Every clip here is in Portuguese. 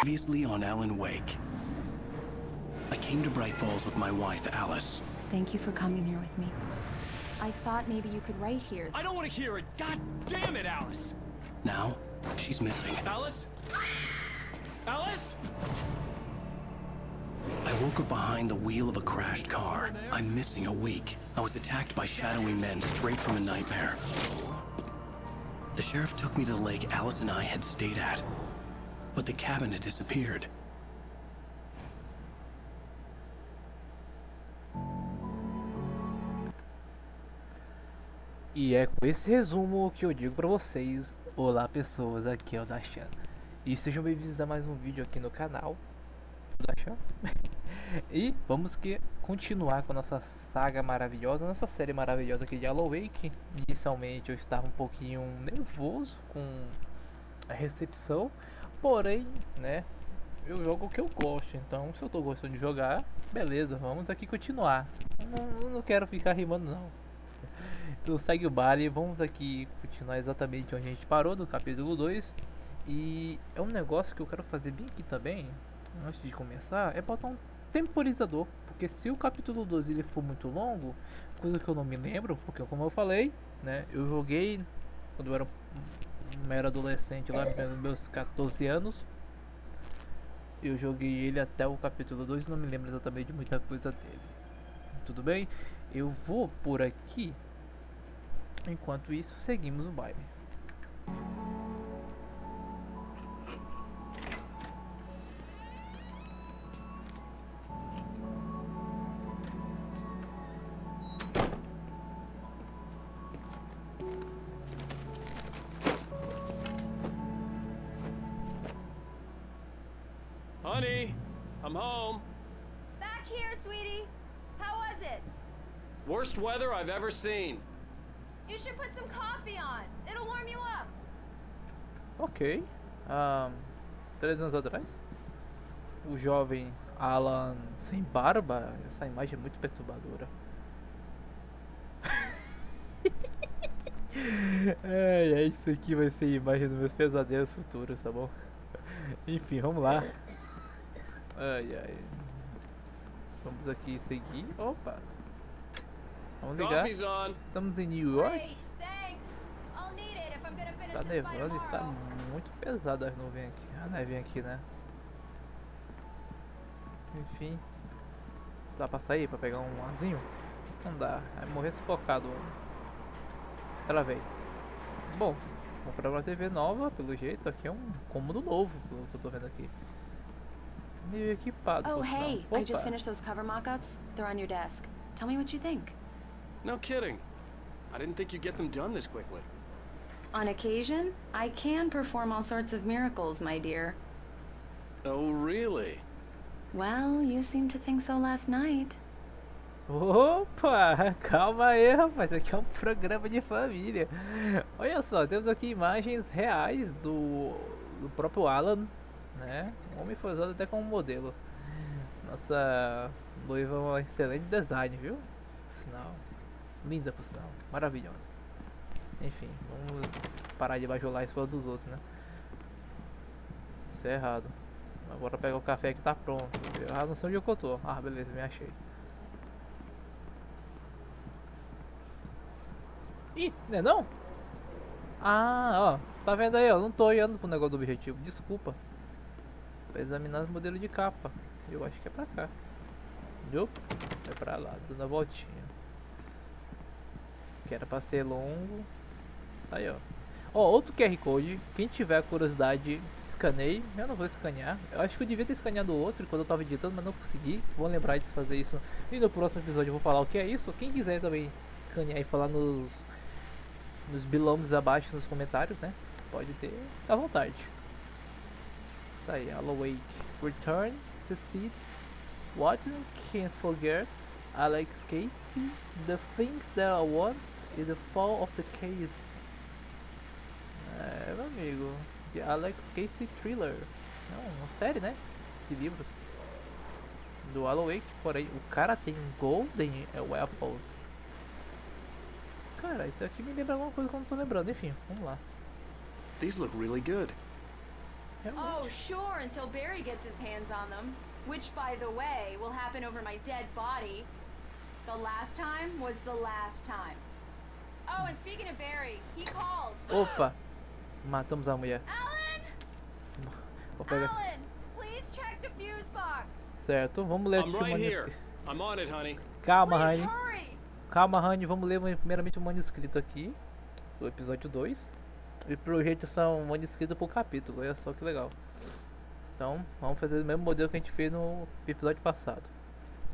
Previously on Alan Wake. I came to Bright Falls with my wife, Alice. Thank you for coming here with me. I thought maybe you could write here. I don't want to hear it! God damn it, Alice! Now, she's missing. Alice? Alice? I woke up behind the wheel of a crashed car. I'm missing a week. I was attacked by shadowy men straight from a nightmare. The sheriff took me to the lake Alice and I had stayed at. But the cabin had disappeared. E é com esse resumo que eu digo pra vocês. Olá pessoas, aqui é o Desta. E sejam bem-vindos a mais um vídeo aqui no canal do Dasta. E vamos continuar com a nossa saga maravilhosa, nossa série maravilhosa aqui de Alan Wake. Inicialmente eu estava um pouquinho nervoso com a recepção, porém, né, eu jogo o que eu gosto, então se eu tô gostando de jogar, beleza, vamos aqui continuar. Não quero ficar rimando não. Então segue o baile, vamos aqui continuar exatamente onde a gente parou, no capítulo 2. E é um negócio que eu quero fazer bem aqui também, antes de começar, é botar um temporizador. Porque se o capítulo 2 ele for muito longo, coisa que eu não me lembro, porque como eu falei, né, eu joguei quando eu era um mero adolescente lá, nos meus 14 anos. Eu joguei ele até o capítulo 2 e não me lembro exatamente de muita coisa dele. Tudo bem? Eu vou por aqui. Enquanto isso, seguimos o baile. Honey, I'm home. Back here, sweetie. How was it? Worst weather I've ever seen. You should put some coffee on. It'll warm you up. Ok. 3 anos atrás, o jovem Alan sem barba. Essa imagem é muito perturbadora. Isso aqui vai ser a imagem dos meus pesadelos futuros, tá bom? Enfim, vamos lá. Ai. Vamos aqui seguir. Opa. Vamos ligar. Coffee's on. Estamos em New York. Great, thanks. I'll need it if I'm gonna finish Tá this by nevando e tá tomorrow. muito pesada as nuvens aqui. A neve aqui, né? Enfim. Dá pra sair pra pegar um arzinho? Não dá. Vai morrer sufocado. Travei. Bom, comprar uma TV nova, pelo jeito. Aqui é um cômodo novo, pelo que eu tô vendo aqui. Meio equipado. Oh, por sinal. hey, I just Opa. finished those cover mock-ups. They're on your desk. Tell me what you think. No kidding. I didn't think you'd get them done this quickly. On occasion, I can perform all sorts of miracles, my dear. Oh, really? Well, you seemed to think so last night. Opa, calma aí, rapaz. Isso aqui é um programa de família. Olha só, temos aqui imagens reais do próprio Alan, né? O homem foi usado até como modelo. Nossa noiva é um excelente design, viu? Por sinal, linda por sinal, maravilhosa. Enfim, vamos parar de bajolar a esposa dos outros, né? Isso é errado. Agora pegar o café que tá pronto. Eu não sei onde eu tô. Ah, beleza, me achei. Ih, não é não? Ah, ó, tá vendo aí, ó, não tô olhando pro negócio do objetivo, desculpa. Pra examinar os modelos de capa. Eu acho que é pra cá. Nope, é pra lá, dando a voltinha. Que era pra ser longo. Tá aí, ó. Ó, outro QRCode, quem tiver curiosidade, escaneie. Eu não vou escanear. Eu acho que eu devia ter escaneado o outro quando eu tava editando, mas não consegui. Vou lembrar de fazer isso. E no próximo episódio eu vou falar o que é isso. Quem quiser também escanear e falar nos belongs abaixo nos comentários, né? Pode ter, fica à vontade. Tá aí, Alan Wake. Return to see what can forget Alex Casey, the things that I want and the fall of the case. É, meu amigo, de Alex Casey Thriller. É uma série, né? De livros do Alan Wake, porém o cara tem Golden Weapons. Cara, isso aqui me lembra alguma coisa que eu não tô lembrando. Enfim, vamos lá. These look really good. Oh, sure, until Barry gets his hands on them. Which, by the way, will happen over my dead body. The last time was the last time. Oh, and speaking of Barry, he called. Opa! Matamos a mulher. Alan! Vou pegar esse... Alan! Please check the fuse box. Certo, vamos ler aqui I'm o right here. manuscrito. I'm on it, honey. Calma, Please Honey. hurry. Calma, Honey. Vamos ler primeiramente o manuscrito aqui. Do episódio 2. E pelo jeito são manuscritos por capítulo. Olha só que legal. Então, vamos fazer o mesmo modelo que a gente fez no episódio passado.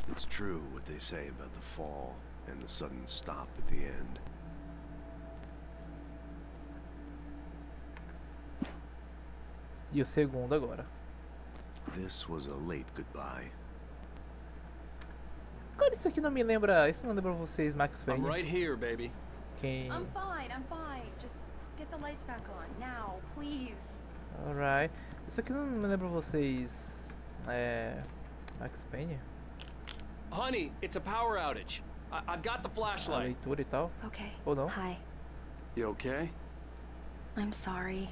It's true what they say about the fall and the sudden stop at the end. E o segundo agora. This was a late goodbye. Cara, isso aqui não me lembra... Isso não lembra vocês, Max I'm Payne? right here, baby. Quem... I'm fine, I'm fine. Just get the lights back on, now, please. Alright. Isso aqui não me lembra vocês... Max Payne? Honey, it's a power outage. I've got the A flashlight. leitura e tal. Okay. Ou não? Hi. You okay? I'm sorry.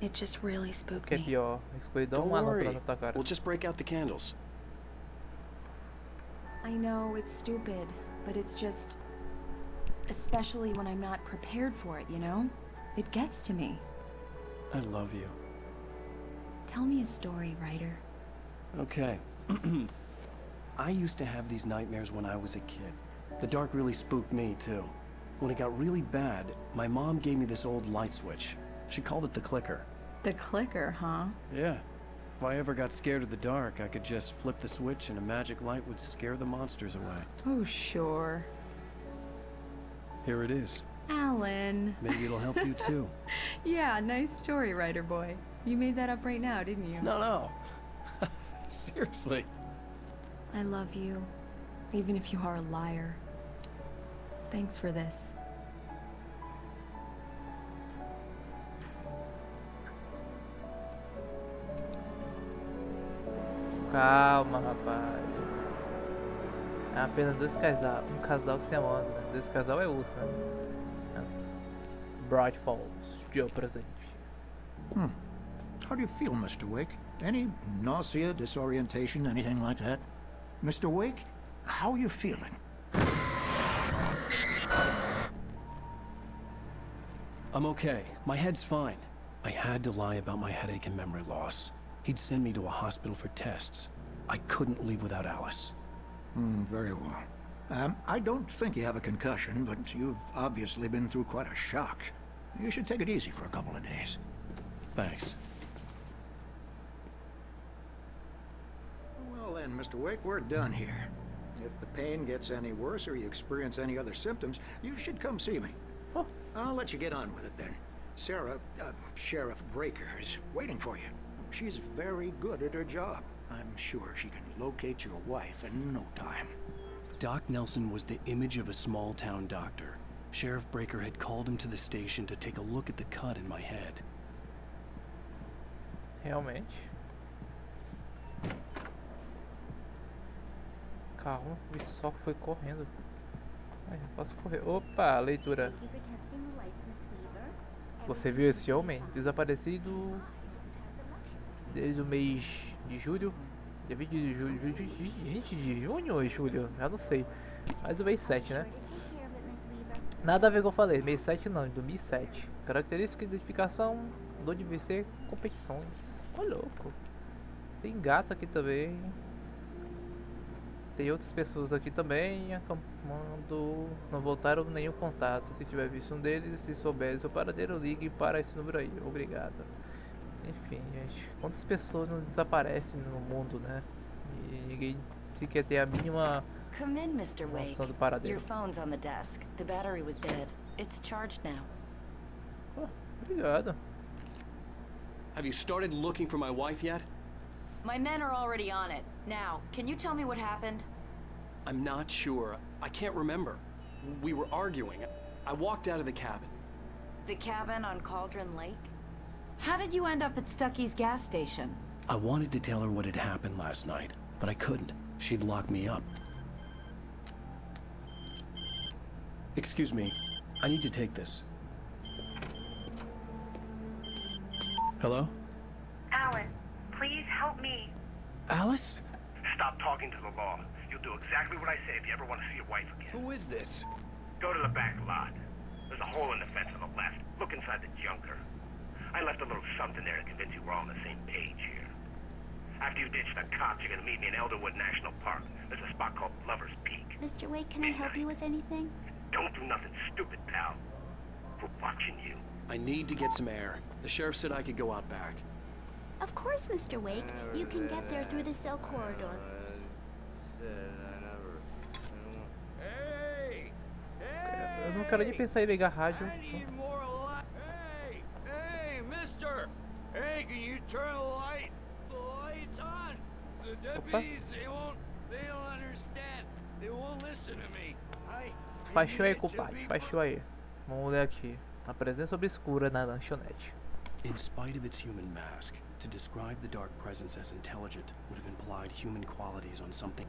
It just really O spooked que é me. pior? Escuridão Don't ou uma lâmpada worry. na tua cara? We'll just break out the candles. I know it's stupid, but it's just... Especially when I'm not prepared for it, you know? It gets to me. I love you. Tell me a story, writer. Okay. I used to have these nightmares when I was a kid. The dark really spooked me, too. When it got really bad, my mom gave me this old light switch. She called it the clicker. The clicker, huh? Yeah. If I ever got scared of the dark, I could just flip the switch and a magic light would scare the monsters away. Oh, sure. Here it is. Alan. Maybe it'll help you, too. Yeah, nice story, writer boy. You made that up right now, didn't you? No. Seriously. I love you, even if you are a liar. Thanks for this. Calma, rapaz. É apenas um casal se amando, né? Dois casal é osso, né? Bright Falls, dia presente. How do you feel, Mr. Wake? Any nausea, disorientation, anything like that? Mr. Wake, how are you feeling? I'm okay. My head's fine. I had to lie about my headache and memory loss. He'd send me to a hospital for tests. I couldn't leave without Alice. Very well. I don't think you have a concussion, but you've obviously been through quite a shock. You should take it easy for a couple of days. Thanks. Well then, Mr. Wake, we're done here. If the pain gets any worse or you experience any other symptoms, you should come see me. Oh. I'll let you get on with it then. Sarah, Sheriff Breaker, is waiting for you. She's very good at her job. I'm sure she can locate your wife in no time. Doc Nelson was the image of a small-town doctor. Sheriff Breaker had called him to the station to take a look at the cut in my head. Realmente. Calma, o só foi correndo. Ai, não posso correr. Opa, leitura. Você viu esse homem desaparecido desde o mês de julho? Dia 20 de julho, 20 de junho ou julho? Já não sei. Mas do mês 7, né? Nada a ver com o que eu falei, mês 7 não, de 2007. Característica de identificação, dor de vencer competições. Ô louco. Tem gato aqui também. Tem outras pessoas aqui também. Acamando. Não voltaram nenhum contato. Se tiver visto um deles, se souber seu paradeiro, ligue para esse número aí. Obrigado. Enfim, gente. Quantas pessoas não desaparecem no mundo, né? E ninguém sequer tem a mínima Come in, Mr. Wake. noção do paradeiro. Your phone's on the desk. The battery was dead. It's charged now. Oh, obrigado. Have you started looking for my wife yet? My men are already on it. Now, can you tell me what happened? I'm not sure. I can't remember. We were arguing. I walked out of the cabin. The cabin on Cauldron Lake? How did you end up at Stucky's gas station? I wanted to tell her what had happened last night, but I couldn't. She'd lock me up. Excuse me. I need to take this. Hello? Alan, please help me. Alice? Stop talking to the law. You'll do exactly what I say if you ever want to see your wife again. Who is this? Go to the back lot. There's a hole in the fence on the left. Look inside the junker. I left a little something there to convince you we're all on the same page here. After you ditch the cops, you're gonna meet me in Elderwood National Park. There's a spot called Lover's Peak. Mr. Wake, can I help you with anything? Don't do nothing stupid, pal. We're watching you. I need to get some air. The sheriff said I could go out back. Of course, Mr. Wake. You can get there through the cell corridor. Eu não quero nem pensar em ligar a rádio. Hey, mister! Hey, can you turn the lights on? The deputies, they don't understand. They won't listen to me. Faz show aí, compadre. Faz show aí. Vamos ler aqui. A presença obscura na lanchonete. In spite of its human mask, to describe the dark presence as intelligent would have implied human qualities on something.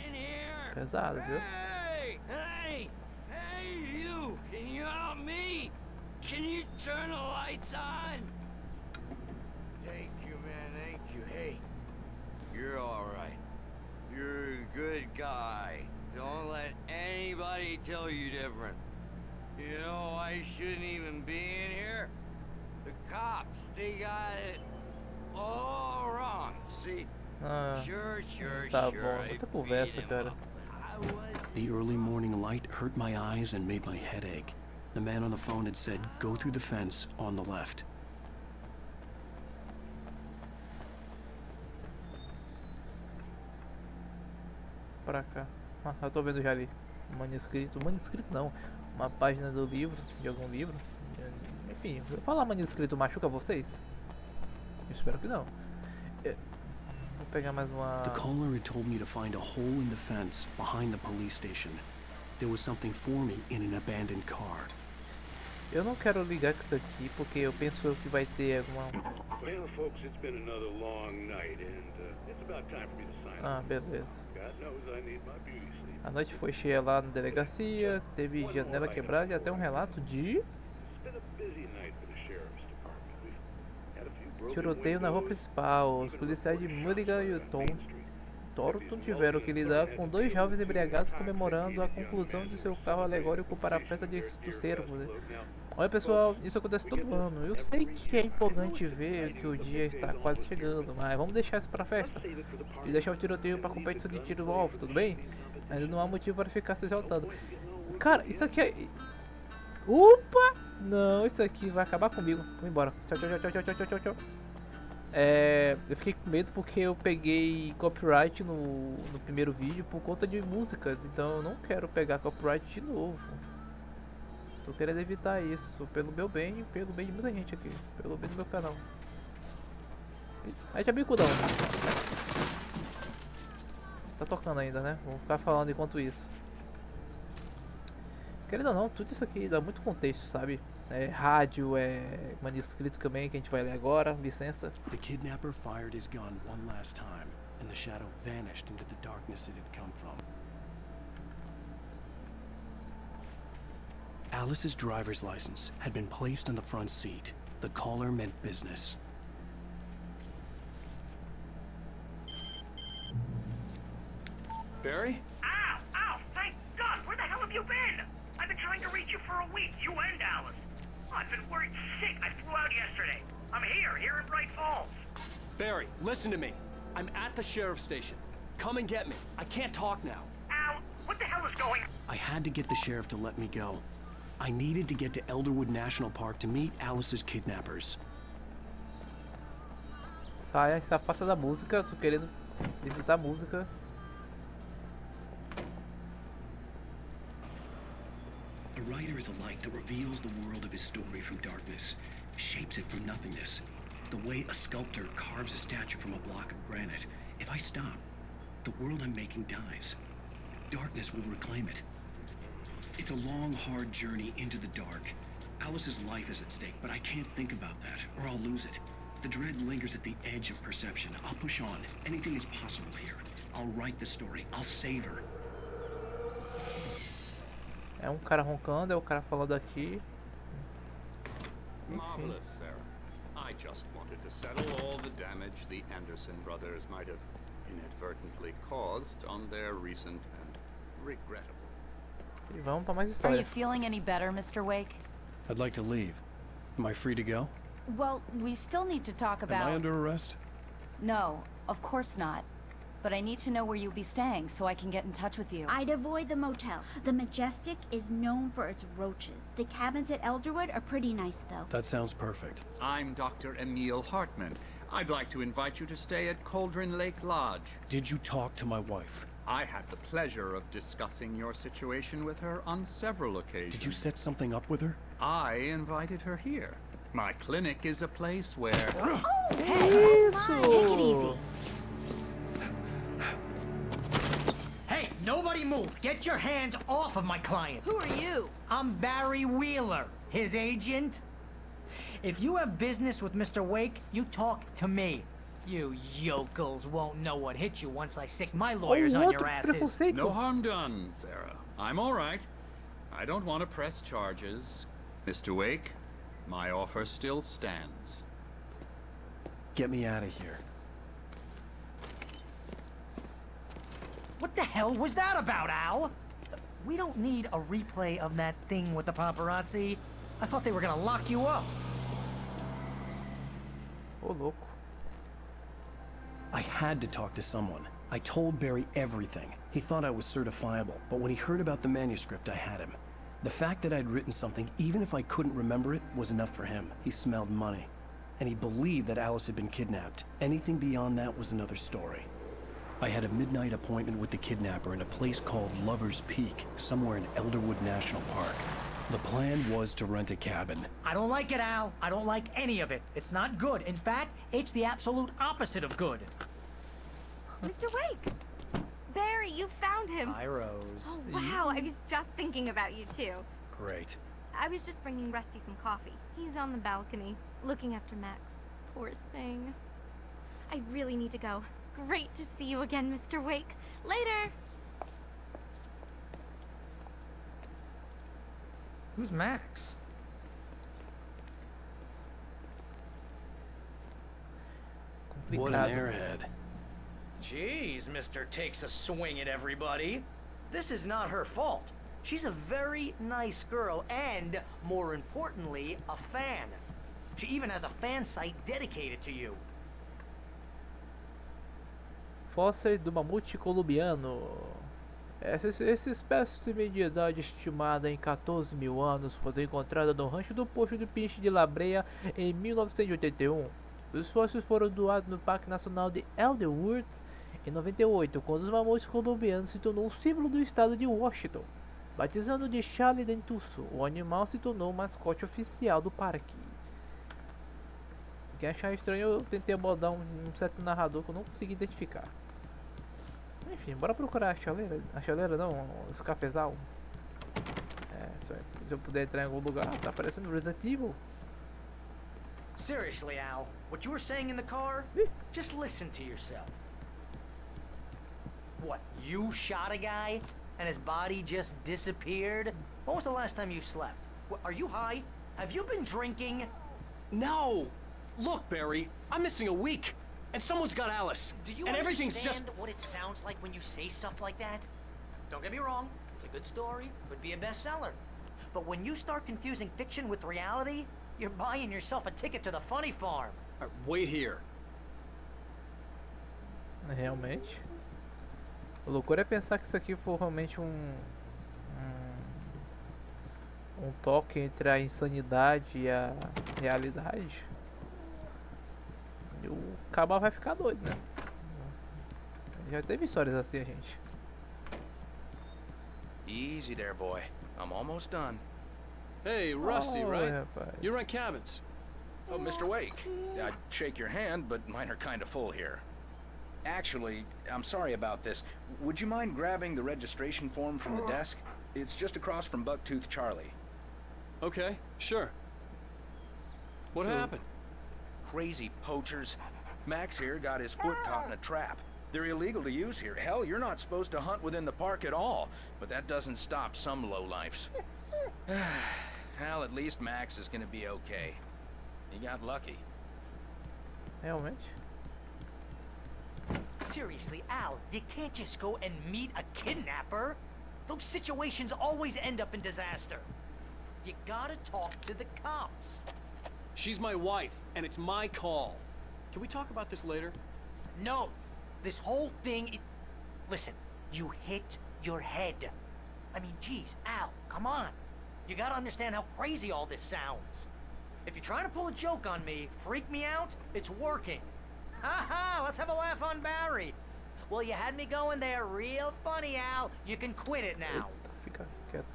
In here! Pesado, viu? Hey, you! Can you help me? Can you turn the lights on? Thank you, man, thank you. Hey, you're alright. You're a good guy. Don't let anybody tell you different. You know, I shouldn't even be in here. The cops, they got it all wrong. See? Sure. Tá bom, muita conversa, cara. The early morning light hurt my eyes and made my head ache. The man on the phone had said, go through the fence on the left. Pra cá. Ah, eu tô vendo já ali. Manuscrito não. Uma página do livro, de algum livro. Enfim, eu falar manuscrito machuca vocês? Eu espero que não. Vou pegar mais uma... The caller had told me to find a hole in the fence behind the police station. There was something for me in an abandoned car. Eu não quero ligar com isso aqui porque eu penso que vai ter alguma... Well, folks, it's been another long night, and it's about time for me to sign Ah, off. beleza. God knows I need my beauty sleep. A noite foi cheia lá na delegacia, teve janela quebrada e até um relato de... It's been a busy night for the sheriff's department. We've had a few broken tiroteio na rua windows, principal. Os policiais de Mulligan e o Thornton tiveram que lidar com dois jovens embriagados comemorando a conclusão de seu carro alegórico para a festa do cervo. Né? Olha pessoal, isso acontece todo ano. Eu sei que é empolgante ver que o dia está quase chegando, mas vamos deixar isso para a festa e deixar o tiroteio para a competição de tiro no alvo, tudo bem? Ainda não há motivo para ficar se exaltando. Cara, isso aqui é... Opa! Não, isso aqui vai acabar comigo. Vou embora. Tchau. Eu fiquei com medo porque eu peguei copyright no primeiro vídeo por conta de músicas. Então eu não quero pegar copyright de novo. Tô querendo evitar isso. Pelo meu bem e pelo bem de muita gente aqui. Pelo bem do meu canal. Aí já bicudão. Tá tocando ainda, né? Vamos ficar falando enquanto isso. Querendo ou não, tudo isso aqui dá muito contexto, sabe? É rádio, é manuscrito também, que a gente vai ler agora, licença. The kidnapper fired his gun one last time, and the shadow vanished into the darkness it had come from. Alice's driver's license had been placed on the front seat. The caller meant business. Barry? Ow! Thank God! Where the hell have you been? I've been trying to reach you for a week, you and Alice. I've been worried sick. I flew out yesterday. I'm here in Bright Falls. Barry, listen to me. I'm at the sheriff's station. Come and get me. I can't talk now. Al, what the hell is going on? I had to get the sheriff to let me go. I needed to get to Elderwood National Park to meet Alice's kidnappers. Saia, se afasta da música, tô querendo evitar a música. A writer is a light that reveals the world of his story from darkness, shapes it from nothingness. The way a sculptor carves a statue from a block of granite. If I stop, the world I'm making dies. Darkness will reclaim it. It's a long, hard journey into the dark. Alice's life is at stake, but I can't think about that, or I'll lose it. The dread lingers at the edge of perception. I'll push on. Anything is possible here. I'll write the story. I'll save her. É um cara roncando, é o cara falando aqui. Marvelous, Sarah. I just wanted to settle all the damage the Anderson brothers might have inadvertently caused on their recent and regrettable. E vamos para mais Are história. you feeling any better, Mr. Wake? I'd like to leave. Am I free to go? Well, we still need to talk about... Am I under arrest? No, of course not. But I need to know where you'll be staying so I can get in touch with you. I'd avoid the motel. The Majestic is known for its roaches. The cabins at Elderwood are pretty nice, though. That sounds perfect. I'm Dr. Emil Hartman. I'd like to invite you to stay at Cauldron Lake Lodge. Did you talk to my wife? I had the pleasure of discussing your situation with her on several occasions. Did you set something up with her? I invited her here. My clinic is a place where... Oh, hey! Come on, take it easy. Hey, nobody move! Get your hands off of my client! Who are you? I'm Barry Wheeler, his agent. If you have business with Mr. Wake, you talk to me. You yokels won't know what hit you once I sick my lawyers on your asses. No harm done, Sarah. I'm all right. I don't want to press charges. Mr. Wake, my offer still stands. Get me out of here. What the hell was that about, Al? We don't need a replay of that thing with the paparazzi. I thought they were gonna lock you up. Ô, louco. I had to talk to someone. I told Barry everything. He thought I was certifiable, but when he heard about the manuscript, I had him. The fact that I'd written something, even if I couldn't remember it, was enough for him. He smelled money. And he believed that Alice had been kidnapped. Anything beyond that was another story. I had a midnight appointment with the kidnapper in a place called Lover's Peak, somewhere in Elderwood National Park. The plan was to rent a cabin. I don't like it, Al. I don't like any of it. It's not good. In fact, it's the absolute opposite of good. Mr. Wake! Barry, you found him! Hi, Rose. Oh, wow. I was just thinking about you, too. Great. I was just bringing Rusty some coffee. He's on the balcony, looking after Max. Poor thing. I really need to go. Great to see you again, Mr. Wake. Later! Who's Max? What an airhead. Jeez, Mr. Takes a swing at everybody. This is not her fault. She's a very nice girl and, more importantly, a fan. She even has a fan site dedicated to you. Fósseis do mamute colombiano. Esse espécime de idade estimada em 14 mil anos foi encontrada no rancho do Poço do Pinche de La Brea em 1981. Os fósseis foram doados no Parque Nacional de Elderwood em 98, quando os mamutes colombianos se tornou um símbolo do estado de Washington. Batizando de Charlie Dentuço, o animal se tornou o mascote oficial do parque. Quem achar estranho, eu tentei abordar um certo narrador que eu não consegui identificar. Enfim, bora procurar a chaleira. A chaleira não, os cafezal. Se eu puder entrar em algum lugar, tá parecendo Resident Evil. Seriously, Al, what you were saying in the car? Just listen to yourself. What, you shot a guy and his body just disappeared? When was the last time you slept? What, are you high? Have you been drinking? No! Look, Barry, I'm missing a week, and someone's got Alice. Do you and everything's understand just what it sounds like when you say stuff like that? Don't get me wrong, it's a good story, could be a bestseller. But when you start confusing fiction with reality, you're buying yourself a ticket to the funny farm. Wait here. Realmente. A loucura é pensar que isso aqui foi realmente um toque entre a insanidade e a realidade. E o Caba vai ficar doido, né? Já teve histórias assim, gente. Easy there, boy. I'm almost done. Hey, Rusty, right? Rapaz. You rent cabins. Oh, Mr. Wake. I'd shake your hand, but mine are kind of full here. Actually, I'm sorry about this. Would you mind grabbing the registration form from the desk? It's just across from Bucktooth Charlie. Okay, sure. What happened? Crazy poachers. Max here got his foot caught in a trap. They're illegal to use here. Hell, you're not supposed to hunt within the park at all. But that doesn't stop some lowlifes. Well, at least Max is gonna be okay. got lucky. Realmente. Seriously, Al, you can't just go and meet a kidnapper. Those situations always end up in disaster. You gotta talk to the cops. She's my wife, and it's my call. Can we talk about this later? No, this whole thing Listen, you hit your head. I mean, geez, Al, come on. You gotta understand how crazy all this sounds. If you're trying to pull a joke on me, freak me out, it's working. Ha ha, let's have a laugh on Barry. Well, you had me going there real funny, Al. You can quit it now. Eita, fica quieto.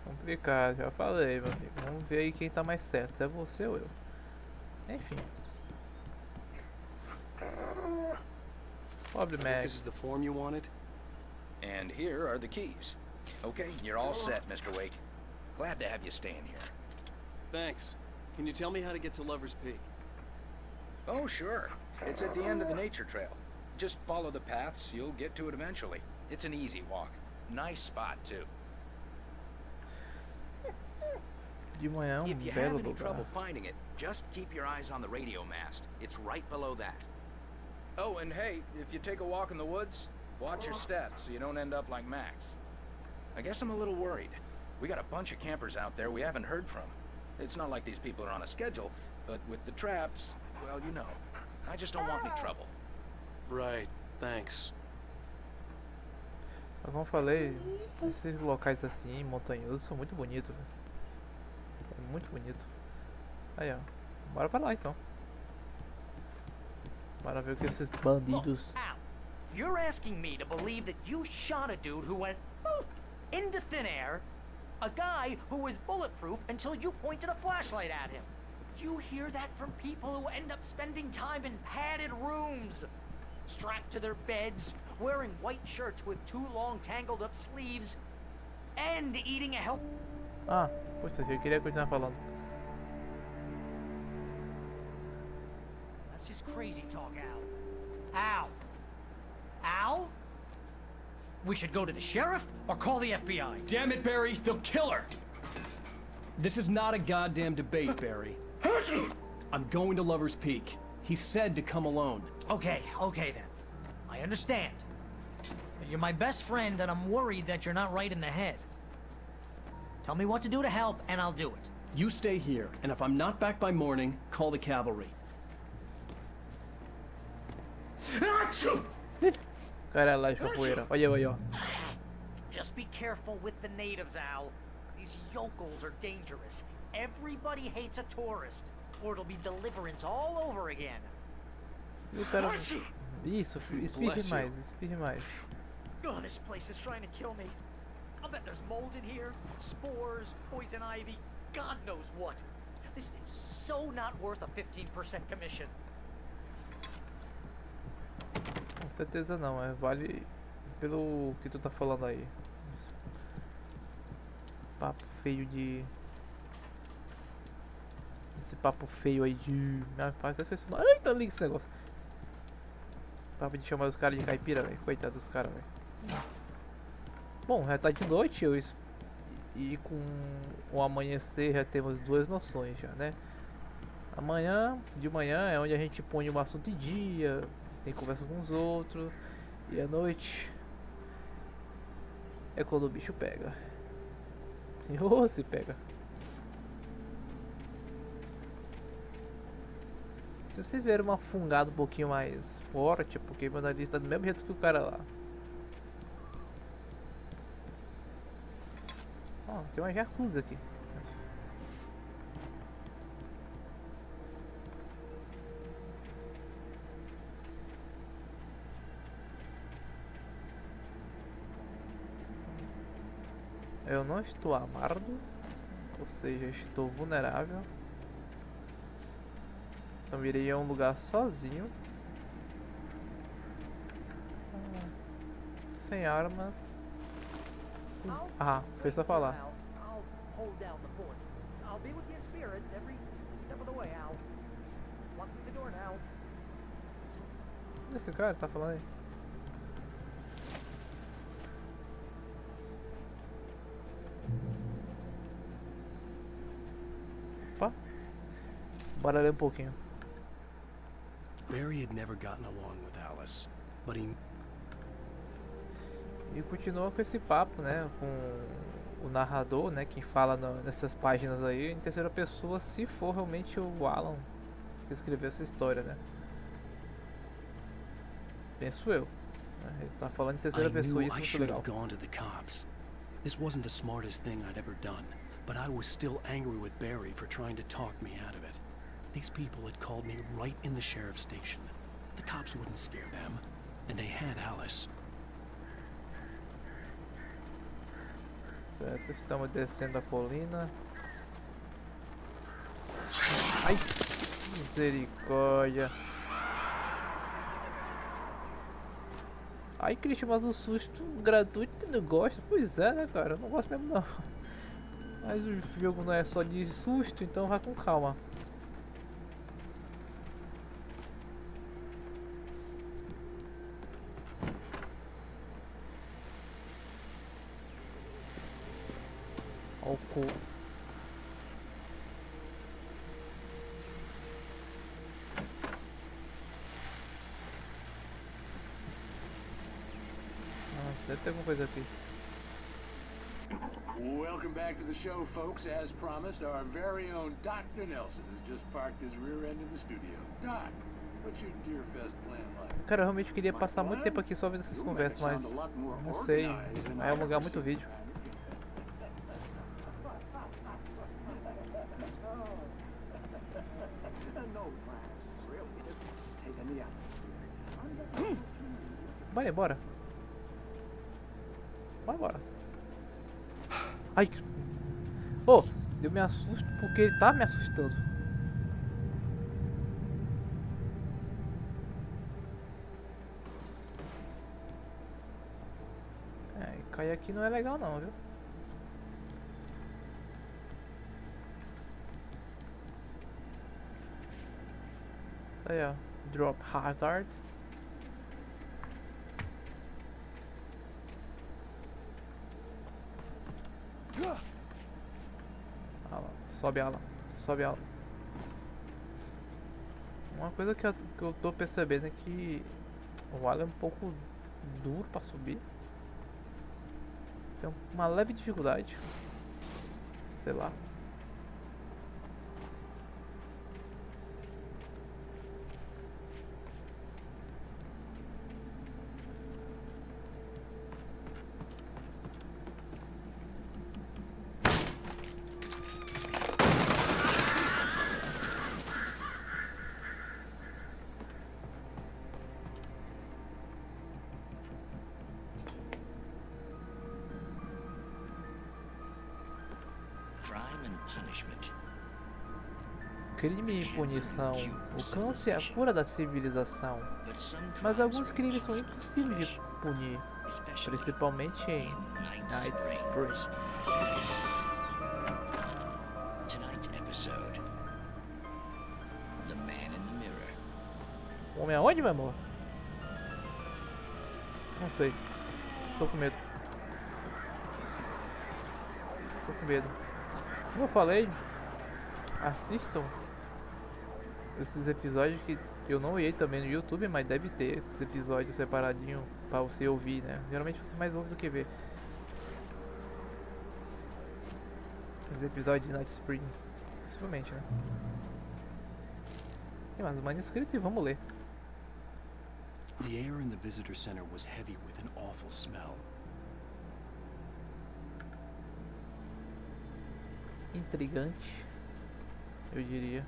Complicado, já falei, meu amigo. Vamos ver aí quem tá mais certo, se é você ou eu. Enfim. Pobre Max. This is the form you wanted? And here are the keys. Okay, you're all set, Mr. Wake. Glad to have you staying here. Thanks. Can you tell me how to get to Lover's Peak? Oh, sure. It's at the end of the nature trail. Just follow the paths, you'll get to it eventually. It's an easy walk. Nice spot, too. De manhã If you belo have any lugar. trouble finding it, just keep your eyes on the radio mast. It's right below that. Oh, and hey, if you take a walk in the woods, watch your steps so you don't end up like Max. I guess I'm a little worried. We got a bunch of campers out there we haven't heard from. It's not like these people are on a schedule, but with the traps, well, you know. I just don't want any trouble. Right, thanks. Mas como eu falei, esses locais assim, montanhosos, são muito bonitos, velho. É muito bonito. Aí, ó. Bora pra lá, então. Bora ver o que esses bandidos... Look, Al, you're asking me to believe that you shot a dude who went poof into thin air, a guy who was bulletproof until you pointed a flashlight at him. You hear that from people who end up spending time in padded rooms, strapped to their beds, wearing white shirts with too long tangled up sleeves, and eating a healthy... Ah, puxa, eu queria continuar falando. That's just crazy talk, Al. Al? Al? We should go to the sheriff or call the FBI. Damn it, Barry, they'll kill her! This is not a goddamn debate, Barry. I'm going to Lover's Peak. He said to come alone. Okay then. I understand. But you're my best friend and I'm worried that you're not right in the head. Tell me what to do to help and I'll do it. You stay here, and if I'm not back by morning, call the cavalry. Cara, lá de capoeira. Olha eu aí, ó. Just be careful with the natives, Al. These yokels are dangerous. Everybody hates a tourist, or it'll be deliverance all over again. E o cara... Isso, espirre mais, espirre mais. Oh, this place is trying to kill me. I'll bet there's mold in here, spores, poison ivy, God knows what. This is so not worth a 15% commission. Com certeza não, vale pelo que tu tá falando aí. Papo feio de... Esse papo feio aí de... Faz esse nome. Ai, tá lindo esse negócio. Papo de chamar os caras de caipira, velho. Coitado dos caras, velho. Bom, já tá de noite e com o amanhecer já temos duas noções já, né? De manhã é onde a gente põe um assunto em dia, tem conversa com os outros. E à noite é quando o bicho pega. E se pega. Se você ver uma fungada um pouquinho mais forte, é porque meu nariz tá do mesmo jeito que o cara lá. Ó, tem uma jacuzzi aqui. Eu não estou amargo, ou seja, estou vulnerável. Então irei a um lugar sozinho, sem armas. Ah, foi só falar. Esse cara tá falando aí. Opa. Bora ler um pouquinho. Barry had never gotten along with Alice, but he... E continua com esse papo, né, com o narrador, né, quem fala nessas páginas aí em terceira pessoa, se for realmente o Alan que escreveu essa história, né? Penso eu. Né? Ele tá falando em terceira pessoa e isso é muito legal. This wasn't the smartest thing I'd ever done, but I was still angry with Barry for trying to talk me out of it. These people had called me right in the sheriff's station. The cops wouldn't scare them, and they had Alice. Certo, estamos descendo a colina. Ai, misericórdia. Ai, Christian, mas o susto gratuito tu não gosta? Pois é, né, cara? Eu não gosto mesmo não. Mas o jogo não é só de susto, então vai com calma. Álcool. Deve ter alguma coisa aqui. Welcome back to the show, folks. As promised, our very own Dr. Nelson has just parked his rear end in the studio. Doc, what's your Deerfest plan like? Cara, eu realmente queria passar muito tempo aqui só vendo essas conversas, mas não sei, vai alugar muito vídeo. Bora embora. Vai embora. Ai. Oh, eu me assusto porque ele tá me assustando. É, cair aqui não é legal não, viu? Aí, ó. Drop hazard. Sobe ela, sobe ela. Uma coisa que eu tô percebendo é que o Alan é um pouco duro pra subir. Tem uma leve dificuldade. Sei lá. Crime e punição. O câncer é a cura da civilização. Mas alguns crimes são impossíveis de punir, principalmente em Night Springs. O homem aonde, meu amor? Não sei. Tô com medo. Tô com medo. Como eu falei, assistam esses episódios que eu não olhei também no YouTube, mas deve ter esses episódios separadinho pra você ouvir, né? Geralmente você mais ouve do que vê. Os episódios de Night Spring, possivelmente, né? Tem mais um manuscrito e vamos ler. The air in the visitor center was heavy with an awful smell. Intrigante, eu diria.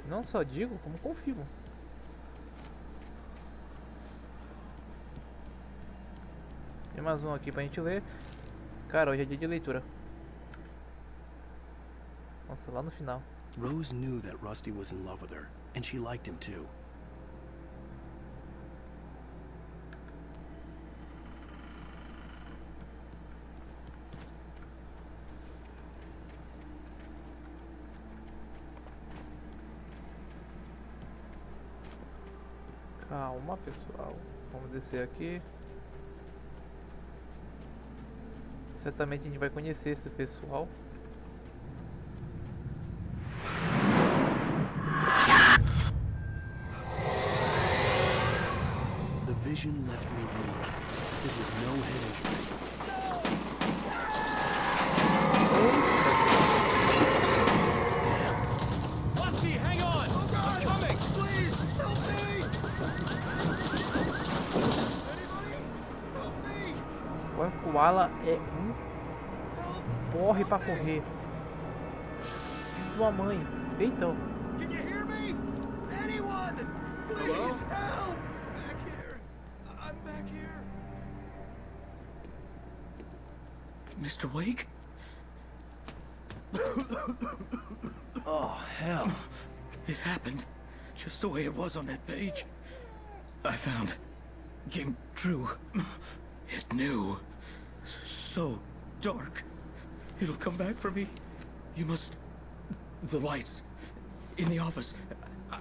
Não só digo, como confirmo. Tem mais um aqui pra gente ler. Cara, hoje é dia de leitura. Nossa, lá no final. Rose knew that Rusty was in love with her, and she liked him too. Calma, pessoal. Vamos descer aqui. Certamente a gente vai conhecer esse pessoal. The vision left me weak. This was no head injury. Rusty, hang on! I'm coming! Please, help me! O koala é um porre pra correr. Sua mãe. Eita. Can you hear me? Anyone? Please help! Back here. I'm back here. Mr. Wake? Oh, hell. It happened just the way it was on that page. I found. Came true. It knew. So dark. It'll come back for me. You must... The lights. In the office.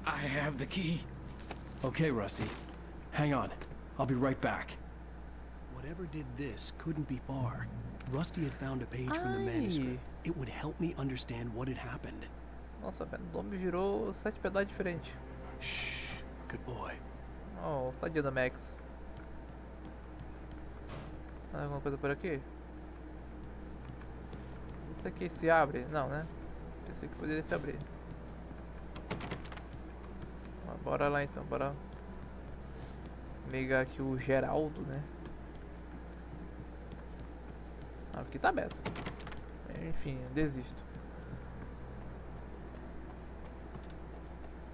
I have the key. Okay, Rusty. Hang on. I'll be right back. Whatever did this couldn't be far. Rusty had found a page from the manuscript. It would help me understand what had happened. Nossa, velho, o nome virou 7 pedaços diferentes. Shh. Good boy. Oh, tadinho da Max. Mais alguma coisa por aqui? Isso aqui se abre? Não, né? Pensei que poderia se abrir. Mas bora lá então, bora ligar aqui o Geraldo, né? Aqui tá aberto. Enfim, eu desisto.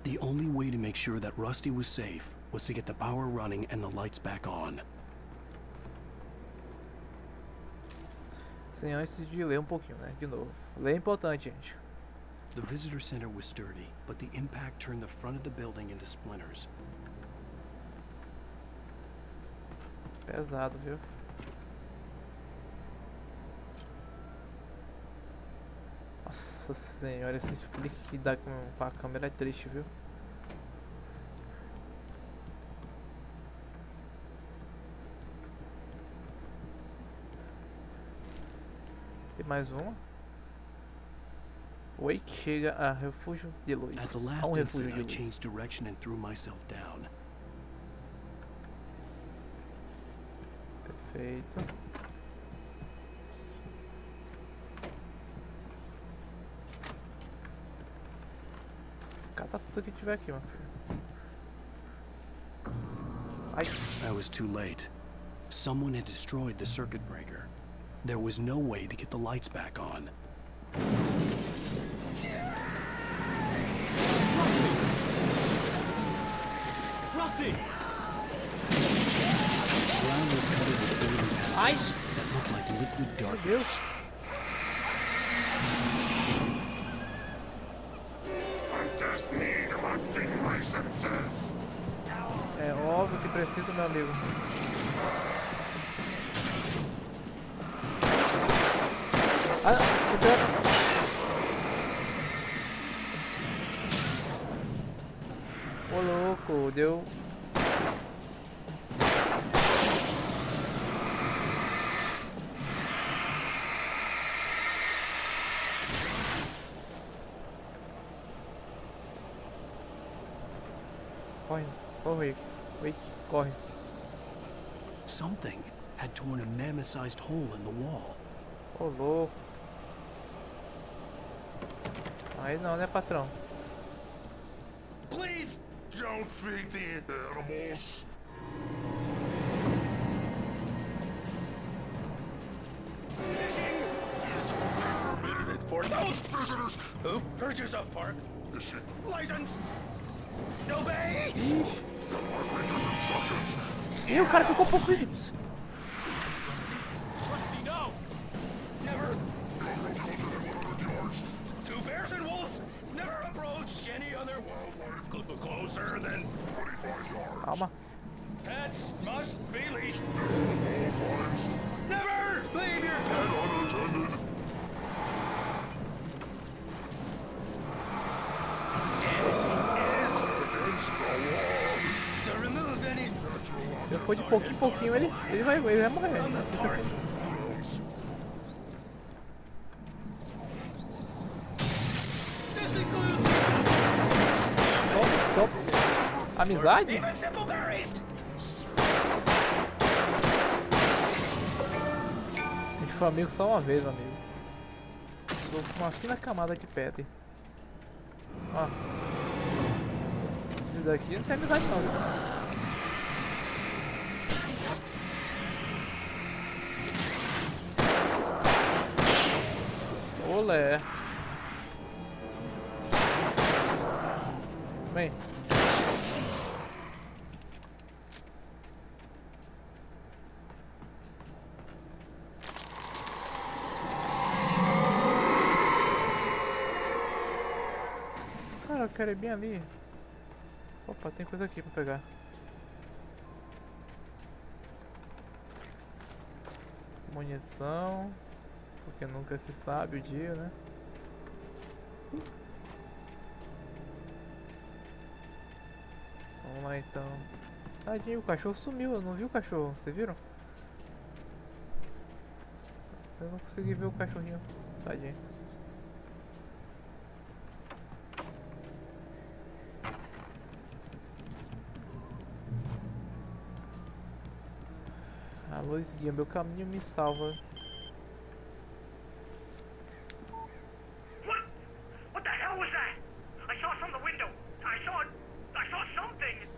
The only way to make sure that Rusty was safe was to get the power running and the lights back on. Sim, antes de ler um pouquinho, né? De novo. Ler é importante, gente. The visitor center was sturdy, but the impact turned the front of the building into splinters. Pesado, viu? Nossa senhora, esse flick que dá com a câmera é triste, viu? Tem mais uma. Wake chega a refúgio de luz. At the A last refúgio instant, de I luz. changed direction and threw myself down. Perfeito. Cata tudo que tiver aqui, meu filho. Ai. I was too late. Someone had destroyed the circuit breaker. There was no way to get the lights back on. Rusty! The ground was covered with oily Ai. patches that looked like liquid Meu darkness. Deus. É óbvio que preciso, meu amigo. Ah, não, ô louco, deu. Corre, corre, Wake, corre. Something had torn a mammoth-sized hole in the wall. Ô louco. Aí não, né, patrão? Please don't feed the animals. Fishing is permitted for those visitors who purchase a park fishing license. Obey. Ih, o cara ficou possuído. Rusty, no. Never. Two bears and wolves never approach any other wildlife closer than 25 yards. Calma. Pets must be leashed. Never leave your pet unattended. It is against the law to remove any Se eu for de pouquinho em pouquinho, ele vai morrer. Amizade? Even simple berries. A gente foi amigo só uma vez, amigo. Tô com uma fina camada de pedra. Ó. Esse daqui não tem amizade não, viu? Olé. Vem. Cara, eu quero ir bem ali. Opa, tem coisa aqui pra pegar. Munição. Porque nunca se sabe o dia, né? Vamos lá então. Tadinho, o cachorro sumiu, eu não vi o cachorro, vocês viram? Eu não consegui ver o cachorrinho, tadinho. A luz guia meu caminho, me salva. What the hell was that? I saw from the window. I saw something.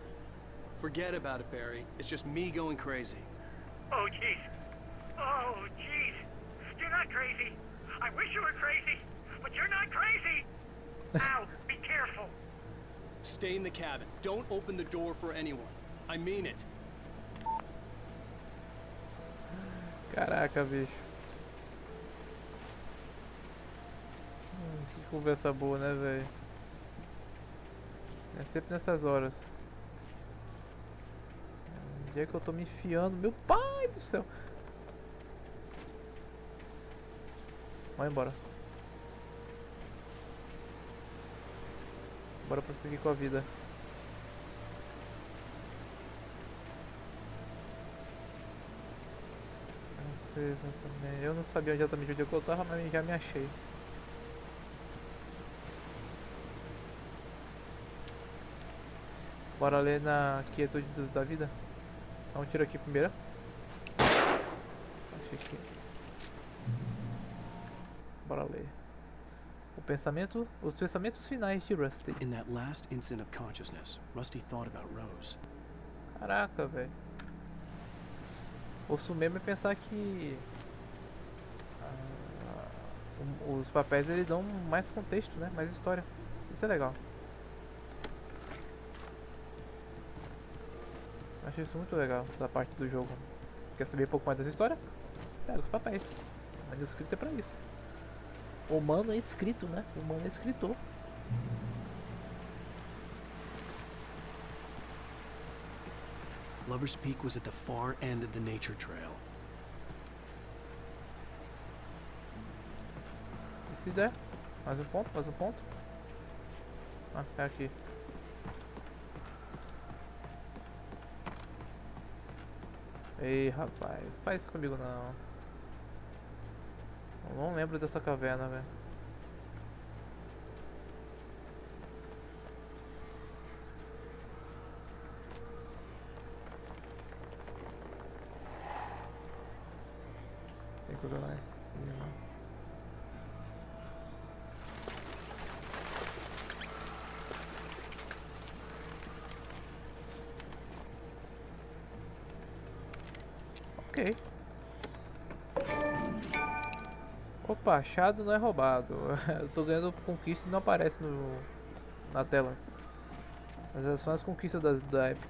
Forget about it, Barry. It's just me going crazy. Oh, jeez. Oh, jeez. You're not crazy. I wish you were crazy, but you're not crazy. Ow, be careful. Stay in the cabin. Don't open the door for anyone. I mean it. Caraca, bicho. Que conversa boa, né, velho? É sempre nessas horas. Onde é que eu tô me enfiando? Meu pai do céu! Vai embora. Bora prosseguir com a vida. Não sei exatamente. Eu não sabia exatamente onde eu tava, mas já me achei. Bora ler na quietude da vida. Dá um tiro aqui primeiro. Achei que... Bora ler. Os pensamentos finais de Rusty. In that last instant of consciousness, Rusty thought about Rose. Caraca, velho. Ouço mesmo é pensar que os papéis eles dão mais contexto, né? Mais história. Isso é legal. Achei isso muito legal da parte do jogo. Quer saber um pouco mais dessa história? Pega os papéis. Mas o escrito é pra isso. O humano é escrito, né? O humano é escritor. Lover's Peak was at the far end of the nature trail. E se der? Mais um ponto, mais um ponto. Ah, é aqui. Ei, rapaz, faz isso comigo não. Eu não lembro dessa caverna, velho. Tem coisa lá em cima. Ok. Opa, achado não é roubado. Eu tô ganhando conquista e não aparece na tela. Mas são as conquistas da Epic.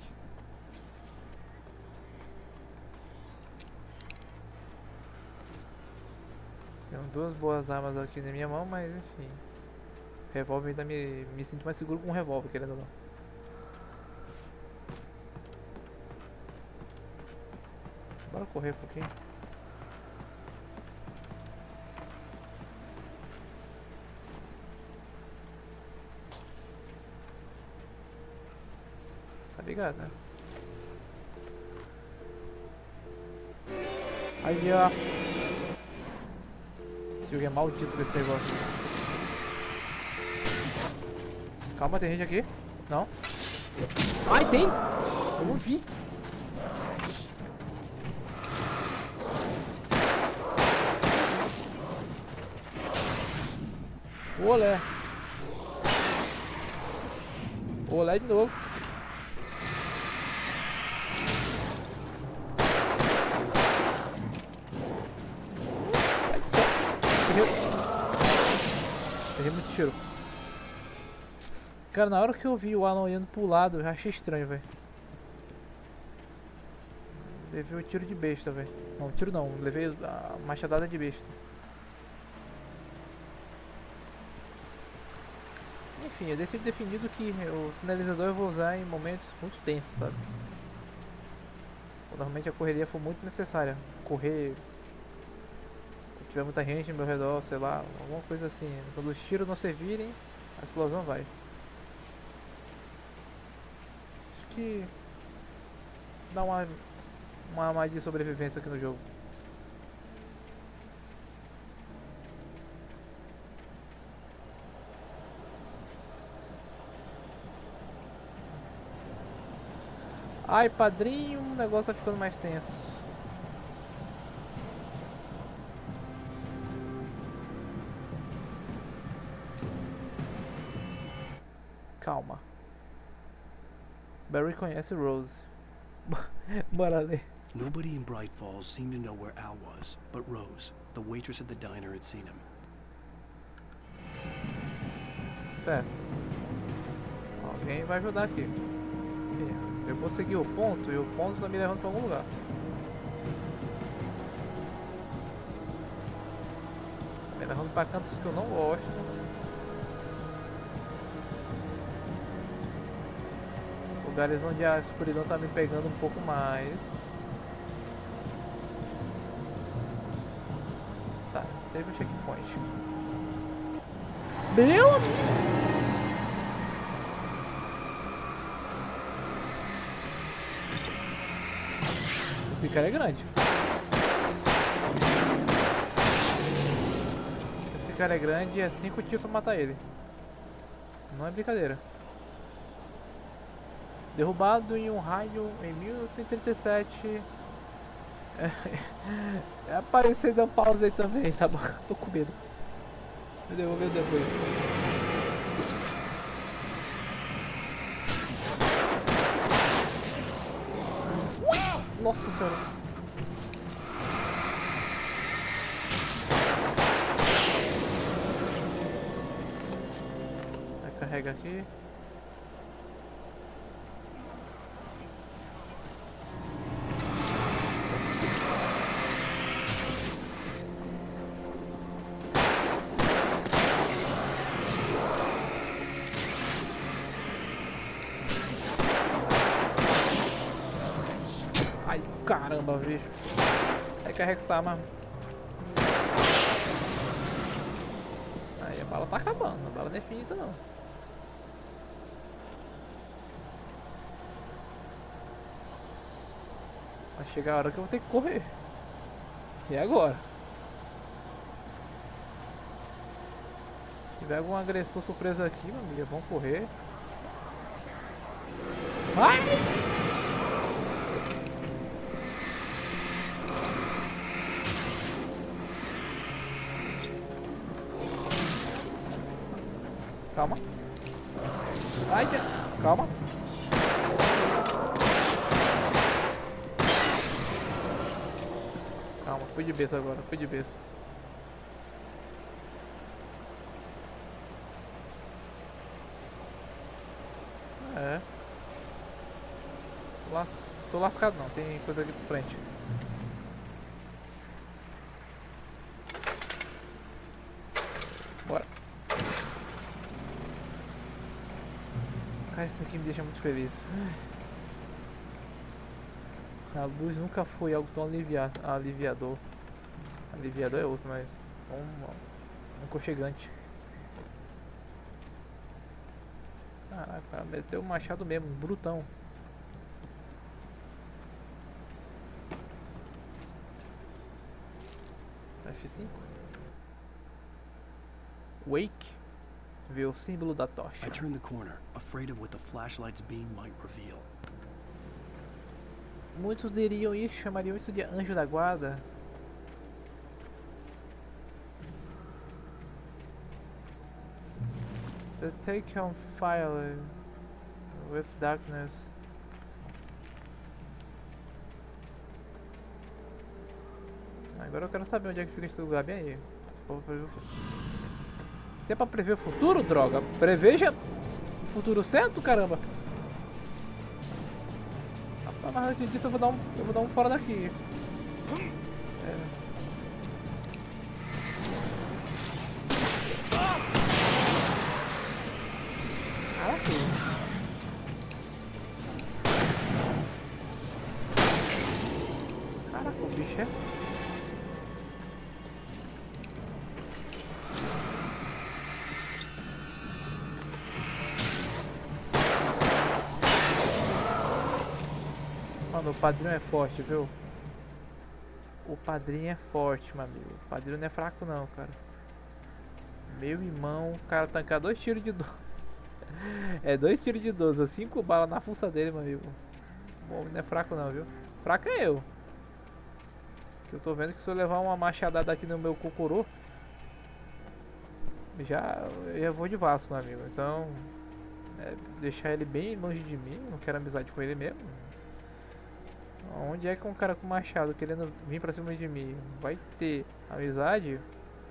Tenho duas boas armas aqui na minha mão, mas enfim. Revólver ainda me sinto mais seguro com um revólver, querendo ou não. Bora correr um pouquinho. Tá ligado, né? Aí, ó. Esse jogo é maldito desse negócio. Calma, tem gente aqui? Não? Ai, tem! Eu não vi. Olé. Olé de novo. Errei muito tiro. Cara, na hora que eu vi o Alan indo pro lado, eu achei estranho, velho. Levei o tiro de besta, velho. Não, tiro não. Levei a machadada de besta. Enfim, eu deixei definido que o sinalizador eu vou usar em momentos muito tensos, sabe? Quando realmente a correria for muito necessária. Correr... Se tiver muita gente ao meu redor, sei lá, alguma coisa assim. Quando os tiros não servirem, a explosão vai. Acho que... dá uma armadilha de sobrevivência aqui no jogo. Ai, padrinho, o negócio tá ficando mais tenso. Calma. Barry conhece Rose. Bora ler. Nobody in Bright Falls seemed to know where Al was, but Rose, the waitress at the diner, had seen him. Certo. Alguém vai ajudar aqui. Eu vou seguir o ponto e o ponto tá me levando pra algum lugar. Tá me levando pra cantos que eu não gosto. Lugares onde a escuridão tá me pegando um pouco mais. Tá, teve um checkpoint. Meu! Esse cara é grande. Esse cara é grande e é 5 tiros pra matar ele. Não é brincadeira. Derrubado em um raio em 1937. É aparecer dar pausa aí também, tá bom? Tô com medo. Eu devolver depois. Nossa senhora. Vai, carrega aqui. Caramba, bicho. Aí carrega essa arma. Aí a bala tá acabando. A bala não é finita não. Vai chegar a hora que eu vou ter que correr. E agora? Se tiver algum agressor surpresa aqui, meu amigo, vamos correr. Vai! Calma. Ai, calma. Calma, fui de besta agora, fui de besta. É. Tô lascado não, tem coisa aqui por frente. Bora. Cara, isso aqui me deixa muito feliz. A luz nunca foi algo tão aliviador. Aliviador é osso, mas um aconchegante. Caraca, cara, meteu o machado mesmo, brutão. F5. Wake ver o símbolo da tocha. I turned the corner, afraid of what the flashlight's beam might reveal. Muitos diriam isso, chamariam isso de anjo da guarda. The take on fire with darkness. Agora eu quero saber onde é que fica esse lugar bem aí. Se é pra prever o futuro, droga, preveja o futuro certo, caramba. Mas antes disso eu vou dar um fora daqui. Caraca, o bicho é... Mano, o padrinho é forte, viu? O padrinho é forte, meu amigo. O padrinho não é fraco não, cara. Meu irmão, o cara tancar 2 tiros de 12. É 2 tiros de 12, 5 balas na fuça dele, meu amigo. Bom, não é fraco não, viu? Fraco é eu. Que eu tô vendo que se eu levar uma machadada aqui no meu cocorô, eu já vou de Vasco, meu amigo. Então, deixar ele bem longe de mim, não quero amizade com ele mesmo. Onde é que um cara com machado querendo vir pra cima de mim vai ter amizade?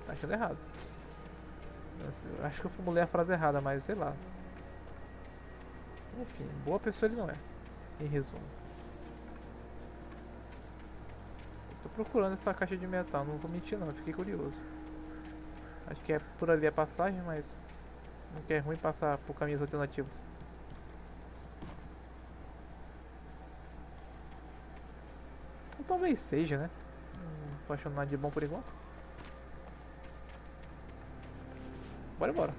Tá achando errado. Eu acho que eu formulei a frase errada, mas sei lá. Enfim, boa pessoa ele não é. Em resumo. Tô procurando essa caixa de metal, não vou mentir não, fiquei curioso. Acho que é por ali a passagem, mas não que é ruim passar por caminhos alternativos. Ou talvez seja, né? Não tô achando nada de bom por enquanto. Bora embora.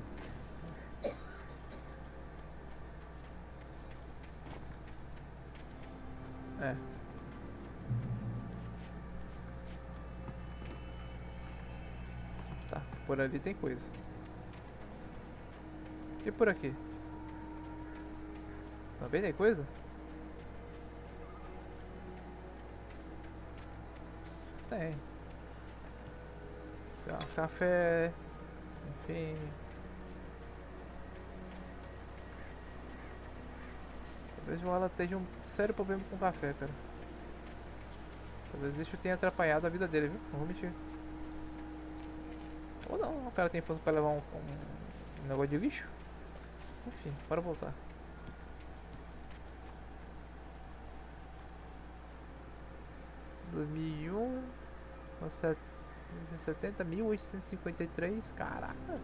Tá, por ali tem coisa. E por aqui? Também tem coisa? Tem. Tem um café. Enfim. Talvez o Alan esteja um sério problema com o café, cara. Talvez isso tenha atrapalhado a vida dele, viu? Não vou mentir. Ou não, o cara tem força pra levar um negócio de lixo. Enfim, bora voltar. (2001) 1970, 1853, caraca.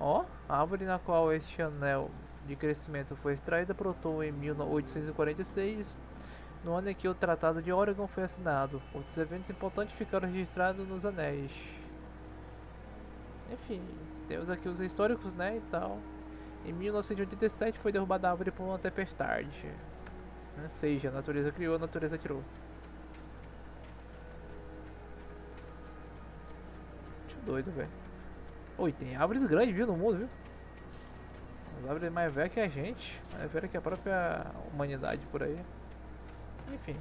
Ó, a árvore na qual este anel de crescimento foi extraída brotou em 1846, no ano em que o Tratado de Oregon foi assinado. Outros eventos importantes ficaram registrados nos anéis. Enfim, temos aqui os históricos, né, e tal. Em 1987 foi derrubada a árvore por uma tempestade. Seja, a natureza criou, a natureza tirou. Que doido, velho. Oi, tem árvores grandes, viu, no mundo, viu? As árvores mais velhas que a gente, mais velhas que a própria humanidade por aí. Enfim.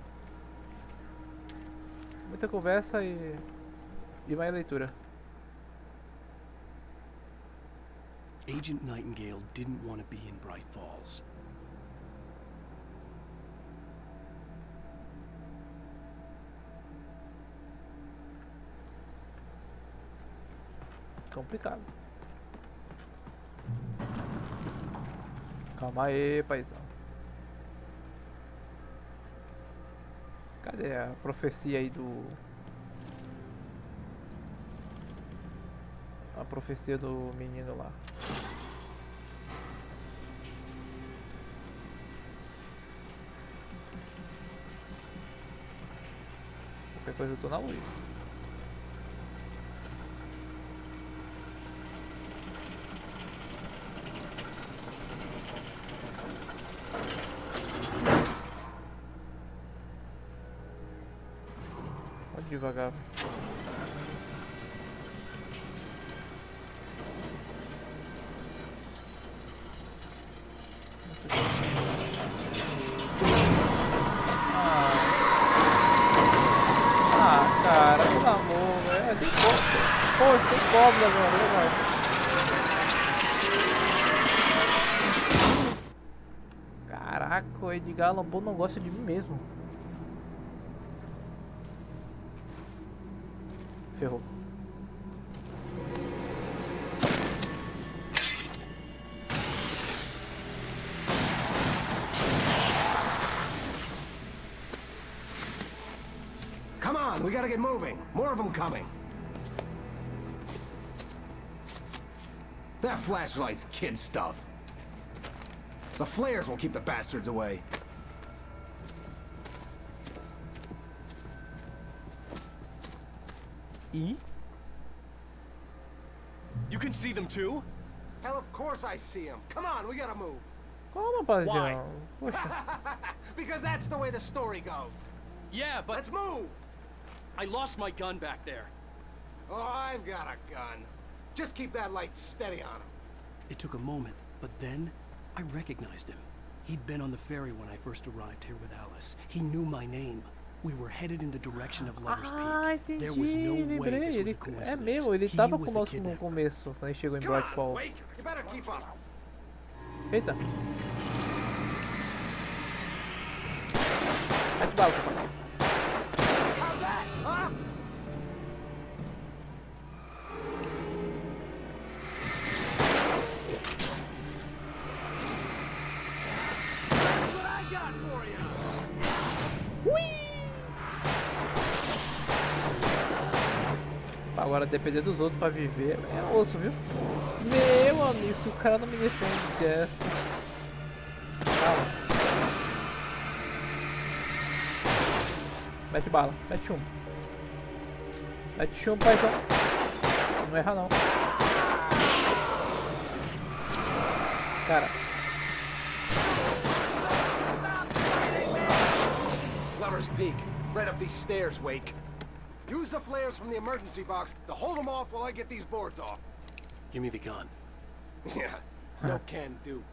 Muita conversa e mais leitura. Agent Nightingale didn't want to be in Bright Falls. Complicado. Calma aí, paizão. Cadê a profecia aí do... A profecia do menino lá? Qualquer coisa eu tô na luz. Devagar. Cara, pelo amor, velho. Tem cobra, velho. Caraca, o Edgar Allan Poe não gosta de mim mesmo. Ferrou. Come on, we gotta get moving. More of them coming. That flashlight's kid stuff. The flares will keep the bastards away. You can see them too? Hell, of course I see them. Come on, we gotta move. Calma, rapaziada. Because that's the way the story goes. Yeah, but... Let's move! I lost my gun back there. Oh, I've got a gun. Just keep that light steady on him. It took a moment, but then I recognized him. He'd been on the ferry when I first arrived here with Alice. He knew my name. We were headed in the direction of Lover's Peak. There was no way this was a coincidence. É mesmo, ele tava conosco no começo, quando a gente chegou em Blackfall. Eita. Mete bala, papai. Agora depender dos outros pra viver é osso, viu? Meu amigo, se o cara não me defende dessa. Calma. Mete bala, mete chumbo. Mete chumbo, paizão. Não erra não. Cara. Lover's Peak, right up these stairs, Wake. Use the flares from the emergency box to hold them off while I get these boards off. Give me the gun. Yeah, no can do,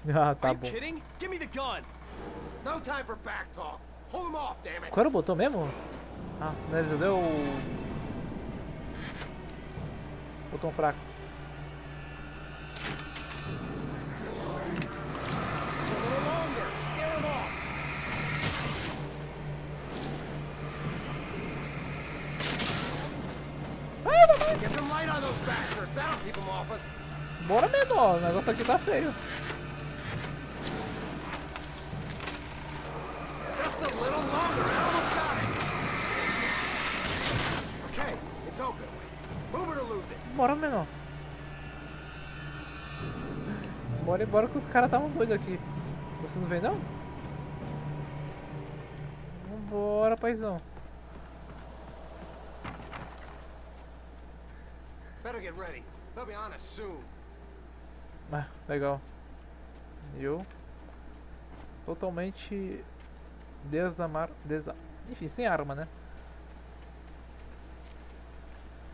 Wake. Ah, tá Are you bom. kidding? Give me the gun. No time for back talk. Hold them off, damn it. Qual era o botão mesmo? Ah, não deu o botão fraco. A little longer. Scare them off. Get some light on those bastards. That'll keep them off us. Bora menor, o negócio aqui tá feio. Just a little longer. I almost got it. Okay, it's open. Move it or lose it. Bora menor. Bora embora que os caras estavam doidos aqui. Você não vem não? Vambora, paizão. Better get ready. They'll be on us soon. Ah, legal. Eu totalmente enfim, sem arma, né?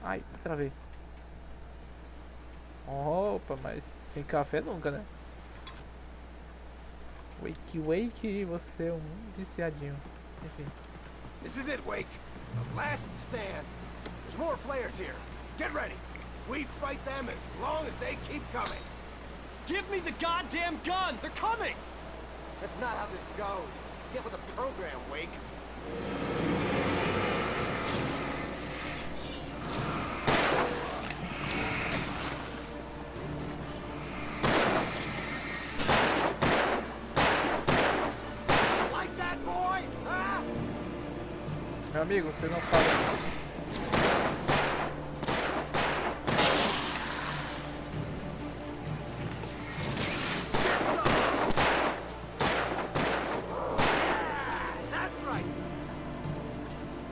Ai, travei. Opa, mas sem café nunca, né? Wake, você é um viciadinho. Enfim. This is it, Wake. The last stand. There's more flares here. Get ready. We fight them as long as they keep coming. Give me the goddamn gun! They're coming! That's not how this goes. Get with the program, Wake. Like that, boy? Ah! Meu amigo, você não fala.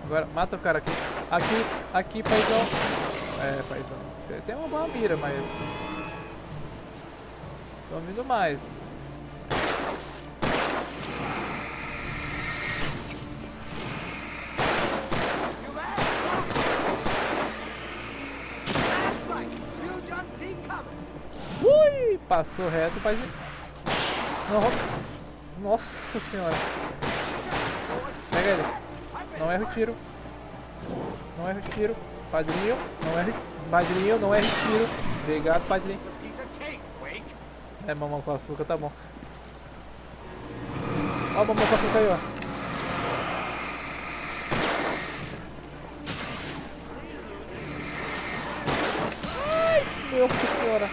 Agora, mata o cara aqui. Aqui, paizão. É, paizão. Você tem uma boa mira, mas... Estão vindo mais. Ui, passou reto, paizão. Não. Nossa senhora. Pega ele. Não erra o tiro. Não erra o tiro. Padrinho, não erra. Padrinho, não erra o tiro. Obrigado, padrinho. É, mamão com açúcar, tá bom. Ó, mamão com açúcar aí, ó. Ai, nossa senhora.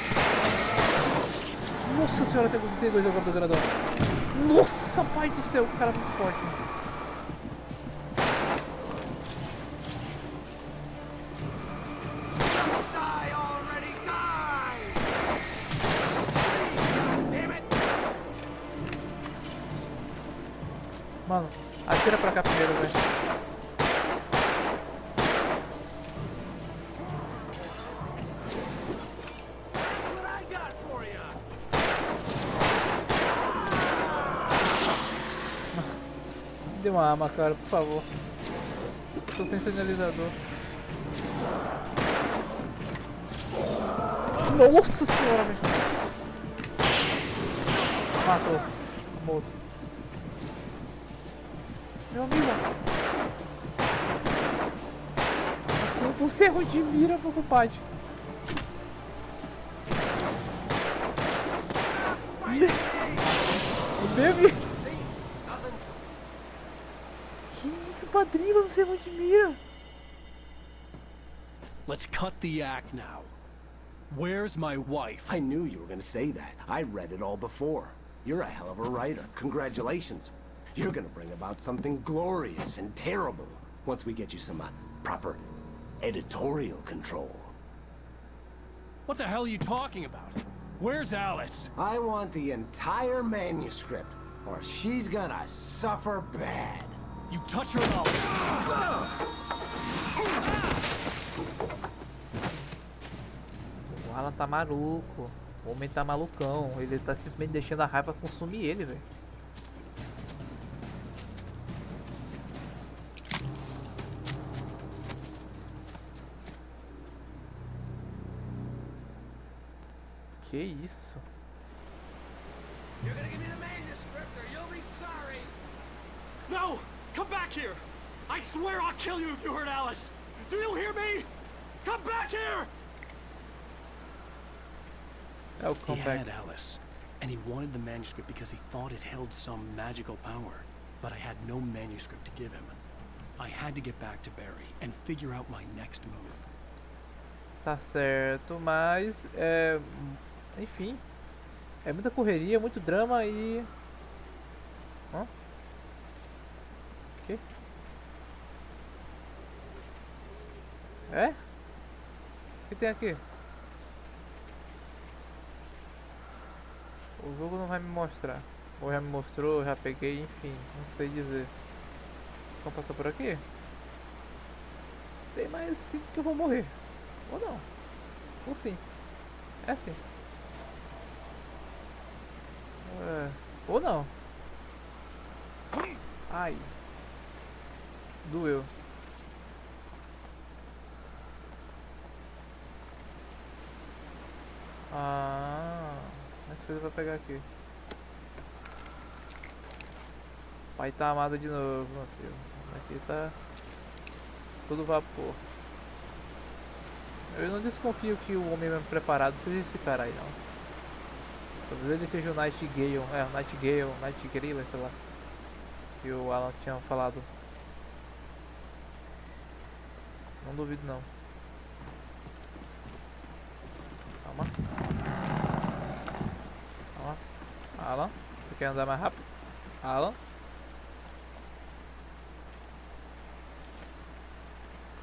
Nossa senhora, tem dois agora do grandão. Nossa, pai do céu, o cara é muito forte. Mano. Mano, atira pra cá primeiro, velho. Me dê uma arma, cara, por favor. Tô sem sinalizador. Nossa senhora, velho. Matou. Morto. Meu amigo, você é ruim de mira, meu compadre. Bebe. Que isso, padrinho, você é ruim de mira. Let's cut the act now. Where's my wife? I knew you were gonna say that. I read it all before. You're a hell of a writer. Congratulations. You're gonna bring about something glorious and terrible once we get you some proper editorial control. What the hell are you talking about? Where's Alice? I want the entire manuscript, or she's gonna suffer bad. You touch her up. O Alan tá maluco. O homem tá malucão. Ele tá simplesmente deixando a raiva consumir ele, velho. Que isso? You're gonna give me the manuscript or you'll be sorry. No! Come back here! I swear I'll kill you if you hurt Alice! Do you hear me? Come back here! Oh, he had Alice, and he wanted the manuscript because he thought it held some magical power. But I had no manuscript to give him. I had to get back to Barry and figure out my next move. Tá certo, mas enfim, é muita correria, muito drama e... Hã? O quê? É? O que tem aqui? O jogo não vai me mostrar. Ou já me mostrou, já peguei, enfim, não sei dizer. Vamos passar por aqui? Tem mais 5 que eu vou morrer. Ou não. Ou sim. É sim. Ou não. Ai. Doeu. Mais coisa pra pegar aqui. Pai tá amado de novo, meu filho. Aqui tá todo vapor. Eu não desconfio que o homem mesmo preparado seja esse cara aí, não. Talvez ele seja o Nightingale, o Nightingale, sei lá. Que o Alan tinha falado. Não duvido não. Calma. Calma. Alan, você quer andar mais rápido? Alan.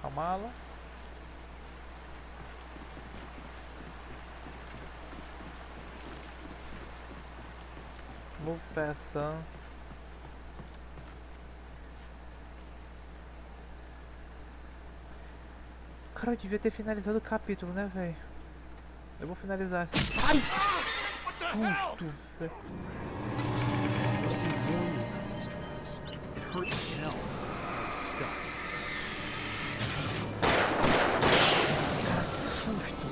Calma, Alan. Move fast, son. Cara, eu devia ter finalizado o capítulo, né, velho? Eu vou finalizar assim. Ai! Susto, velho. Cara, que susto!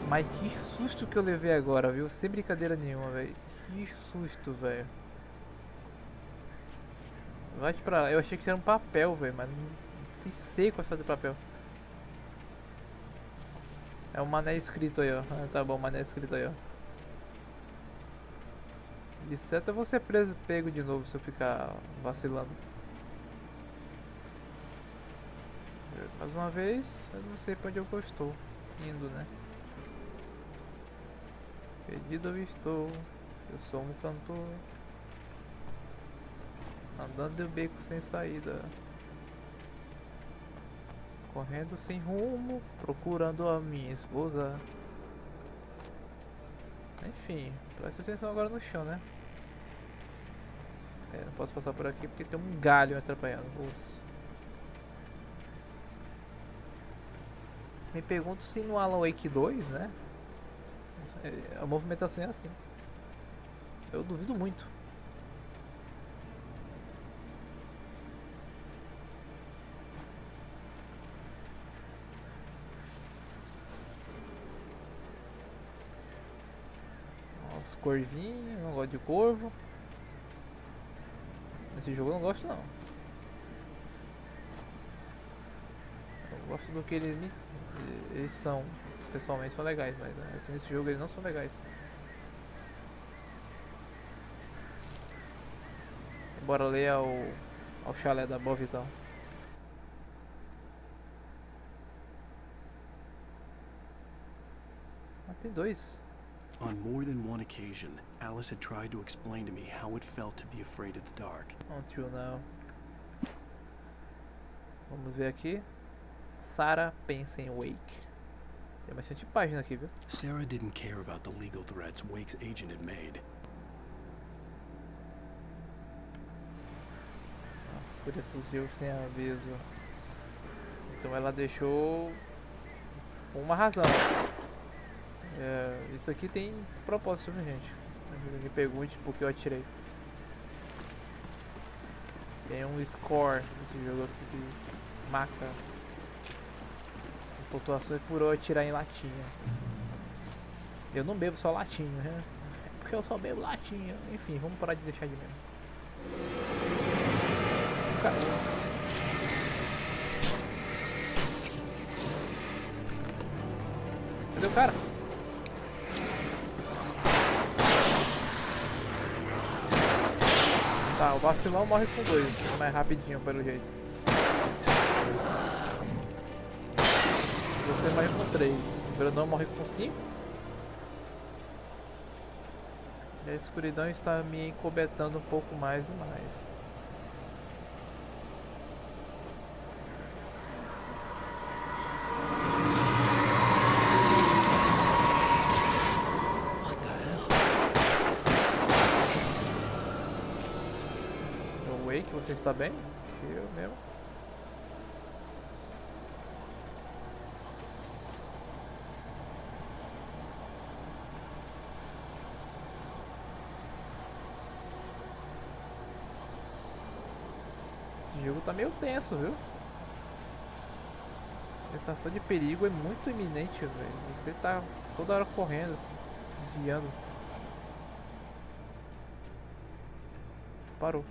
Mas que susto que eu levei agora, viu? Sem brincadeira nenhuma, velho. Que susto, velho. Vai pra lá. Eu achei que era um papel, velho, mas não fui seco essa de papel. É um mané escrito aí, ó. Ah, tá bom, mané escrito aí, ó. De certo eu vou ser preso, pego de novo se eu ficar vacilando. Mais uma vez, eu não sei pra onde eu estou indo, né? Perdido eu estou, eu sou um cantor, andando de beco sem saída, correndo sem rumo, procurando a minha esposa. Enfim, presta atenção agora no chão, né? Não posso passar por aqui porque tem um galho me atrapalhando. Me pergunto se no Alan Wake 2, né? A movimentação é assim. Eu duvido muito. Os corvinhos, não gosto de corvo. Esse jogo eu não gosto não. Eu gosto do que eles são. Pessoalmente são legais, mas aqui nesse jogo eles não são legais. Bora ler ao chalé da boa visão. Ah, tem dois. On more than one occasion, Alice had tried to explain to me how it felt to be afraid of the dark. Until now. Vamos ver aqui. Sarah pensa em Wake. Tem bastante página aqui, viu? Sarah didn't care about the legal threats Wake's agent had made. Por explosivo sem aviso. Então ela deixou uma razão. Isso aqui tem propósito, viu, gente? Me pergunte por que eu atirei. Tem um score nesse jogo aqui que marca pontuações por eu atirar em latinha. Eu não bebo só latinha, né? Porque eu só bebo latinha. Enfim, vamos parar de deixar de mesmo. Cadê o cara? Tá, o vacilão morre com 2, mais rapidinho pelo jeito. Você morre com 3, o Brandão morre com 5. E a escuridão está me encobertando um pouco mais e mais. Wake, você está bem? Eu mesmo. Esse jogo tá meio tenso, viu? A sensação de perigo é muito iminente, velho. Você tá toda hora correndo, desviando. Parou.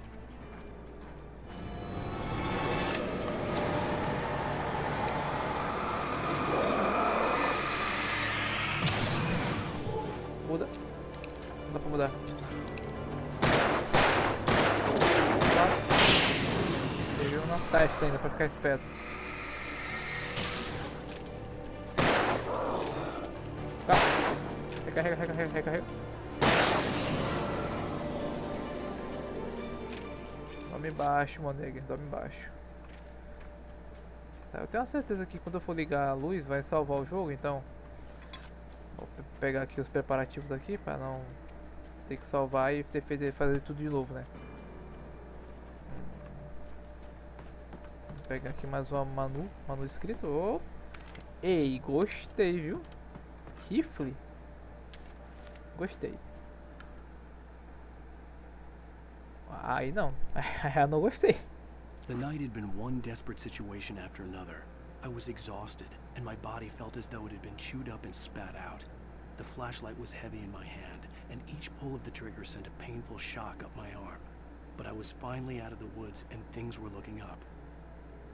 Muda. Não dá pra mudar. Peguei um na testa ainda pra ficar esperto. Tá. Recarrega. Dorme embaixo, Moneg. Dorme embaixo. Tá, eu tenho a certeza que quando eu for ligar a luz vai salvar o jogo, então... Vou pegar aqui os preparativos aqui para não ter que salvar e fazer tudo de novo, né? Vou pegar aqui mais uma manu escrito. Oh. Ei, gostei, viu? Rifle. Gostei. Aí não. Aí não gostei. The night had been one desperate situation after another. I was exhausted, and my body felt as though it had been chewed up and spat out. The flashlight was heavy in my hand, and each pull of the trigger sent a painful shock up my arm. But I was finally out of the woods and things were looking up.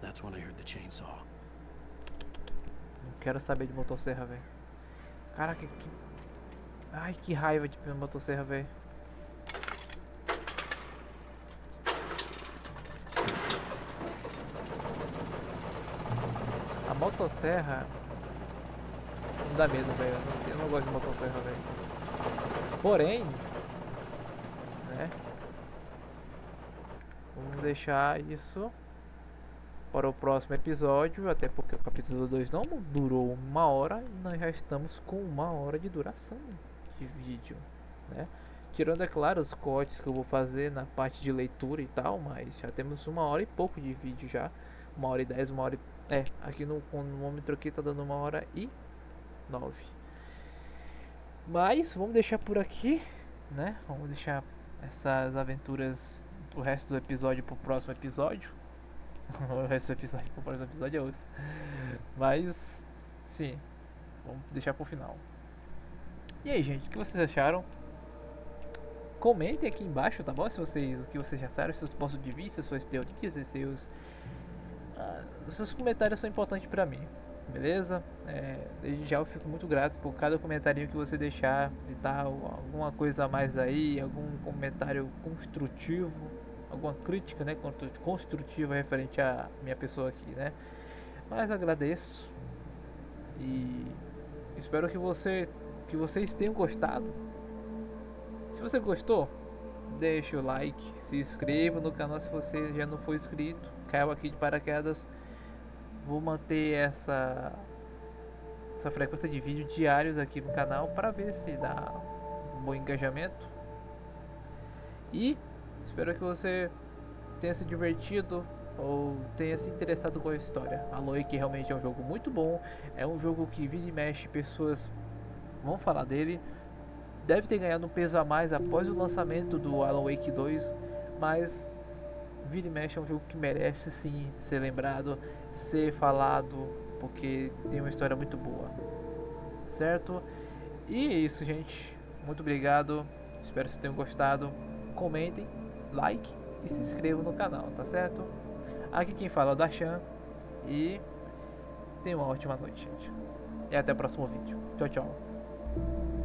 That's when I heard the chainsaw. Não quero saber de motosserra, velho. Cara, ai, que raiva de motosserra, velho. A motosserra não dá medo, velho. Eu não gosto de motosserra, velho. Porém, né? Vamos deixar isso para o próximo episódio, até porque o capítulo 2 não durou 1 hora e nós já estamos com 1 hora de duração de vídeo, né? Tirando, é claro, os cortes que eu vou fazer na parte de leitura e tal, mas já temos 1 hora e pouco de vídeo já. 1 hora e 10, 1 hora e... aqui no cronômetro aqui tá dando 1 hora e 9. Mas vamos deixar por aqui, né? Vamos deixar essas aventuras, o resto do episódio pro próximo episódio. O resto do episódio pro próximo episódio é osso. Mas, sim, vamos deixar pro final. E aí, gente, o que vocês acharam? Comentem aqui embaixo, tá bom? Se vocês, o que vocês acharam, seus pontos de vista, suas teorias e seus comentários são importantes pra mim, beleza? Desde já eu fico muito grato por cada comentário que você deixar e tal, alguma coisa a mais aí, algum comentário construtivo, alguma crítica, né, construtiva referente à minha pessoa aqui, né? Mas agradeço e espero que vocês tenham gostado. Se você gostou, deixe o like, se inscreva no canal se você já não for inscrito, caiu aqui de paraquedas. Vou manter essa frequência de vídeos diários aqui no canal para ver se dá um bom engajamento. E espero que você tenha se divertido ou tenha se interessado com a história. A Wake realmente é um jogo muito bom, é um jogo que vira e mexe, pessoas vão falar dele. Deve ter ganhado um peso a mais após o lançamento do Alan Wake 2, mas vira e mexe é um jogo que merece sim ser lembrado, ser falado, porque tem uma história muito boa, certo? E é isso, gente, muito obrigado, espero que vocês tenham gostado. Comentem, like e se inscrevam no canal, tá certo? Aqui quem fala é o Dashan e tenha uma ótima noite, gente, e até o próximo vídeo. Tchau, tchau.